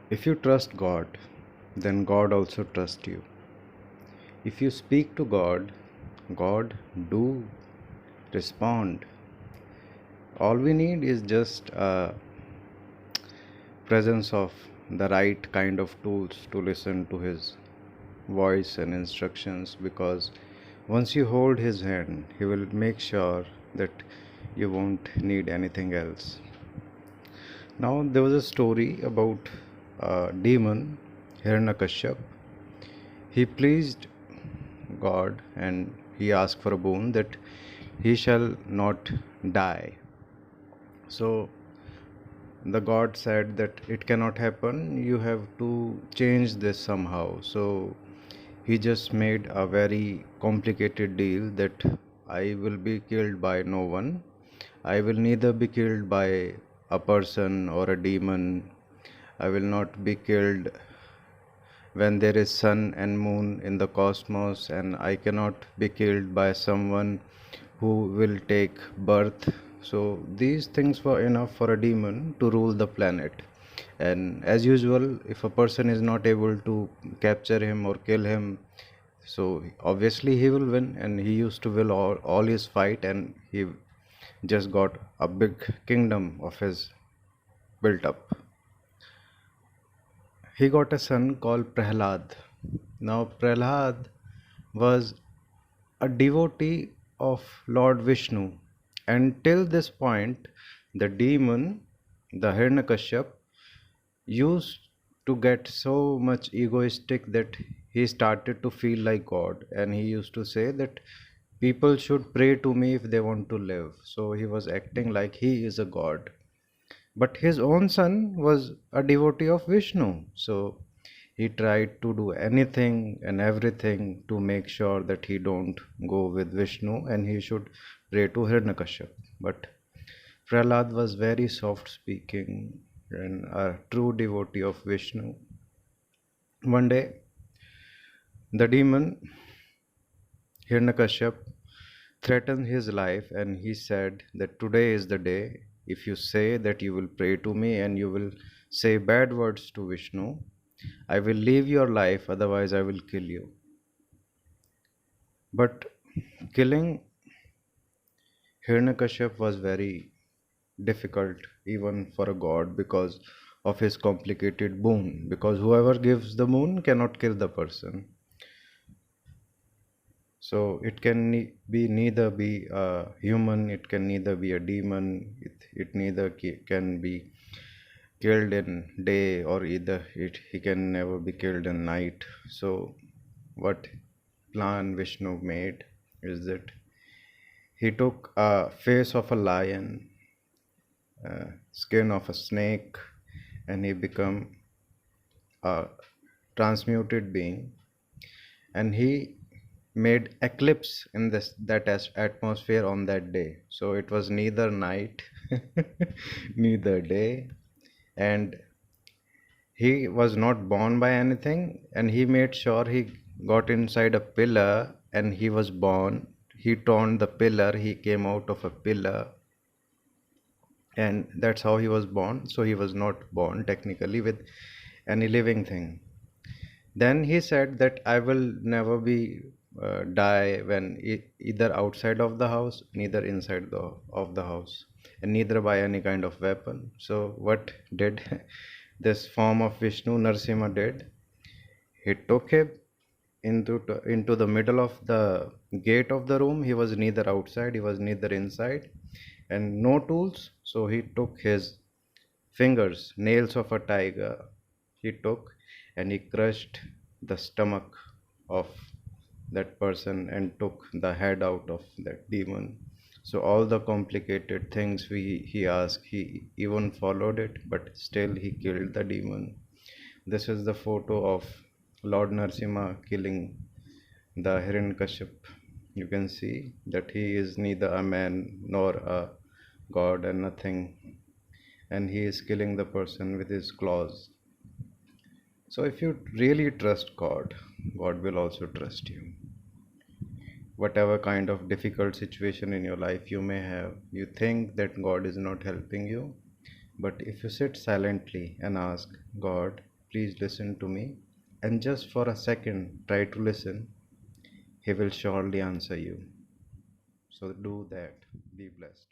If you trust God, then God also trusts you. If you speak to God, God do respond. All we need is just a presence of the right kind of tools to listen to his voice and instructions, because once you hold his hand, he will make sure that you won't need anything else. Now, there was a story about a demon, Hiranyakashyap. He pleased God and he asked for a boon that he shall not die. So the god said that it cannot happen, you have to change this somehow. So he just made a very complicated deal that I will be killed by no one. I will neither be killed by a person or a demon. I will not be killed when there is sun and moon in the cosmos, and I cannot be killed by someone who will take birth. So these things were enough for a demon to rule the planet. And as usual, if a person is not able to capture him or kill him, so obviously he will win. And he used to win all his fight, and he just got a big kingdom of his built up. He got a son called Prahlad. Now, Prahlad was a devotee of Lord Vishnu. Until this point, the demon, the Hiranyakashyap, used to get so much egoistic that he started to feel like God, and he used to say that people should pray to me if they want to live. So he was acting like he is a god. But his own son was a devotee of Vishnu. So he tried to do anything and everything to make sure that he don't go with Vishnu and he should pray to Hiranyakashyap. But Prahlad was very soft speaking and a true devotee of Vishnu. One day, the demon Hiranyakashyap threatened his life, and he said that today is the day. If you say that you will pray to me and you will say bad words to Vishnu, I will leave your life, otherwise I will kill you. But killing Hiranyakashyap was very difficult even for a god because of his complicated boon, because whoever gives the boon cannot kill the person. So it can be neither be a human, it can neither be a demon, it neither can be killed in day, or either he can never be killed in night. So what plan Vishnu made is that he took a face of a lion, skin of a snake, and he became a transmuted being, and he made eclipse in this atmosphere on that day. So it was neither night neither day, and he was not born by anything, and he made sure he got inside a pillar and he was born. He turned the pillar, he came out of a pillar, and that's how he was born. So he was not born technically with any living thing. Then he said that I will never be die when either outside of the house, neither inside of the house, and neither by any kind of weapon. So what did this form of Vishnu, Narsimha, did? He took him into the middle of the gate of the room. He was neither outside, he was neither inside, and no tools. So he took his fingers, nails of a tiger, he took, and he crushed the stomach of that person and took the head out of that demon. So all the complicated things he asked, he even followed it, but still he killed the demon. This is the photo of Lord Narsimha killing the Hiranyakashyap. You can see that he is neither a man nor a god and nothing, and he is killing the person with his claws. So if you really trust God, God will also trust you. Whatever kind of difficult situation in your life you may have, you think that God is not helping you, but if you sit silently and ask God, please listen to me, and just for a second try to listen. He will surely answer you. So do that. Be blessed.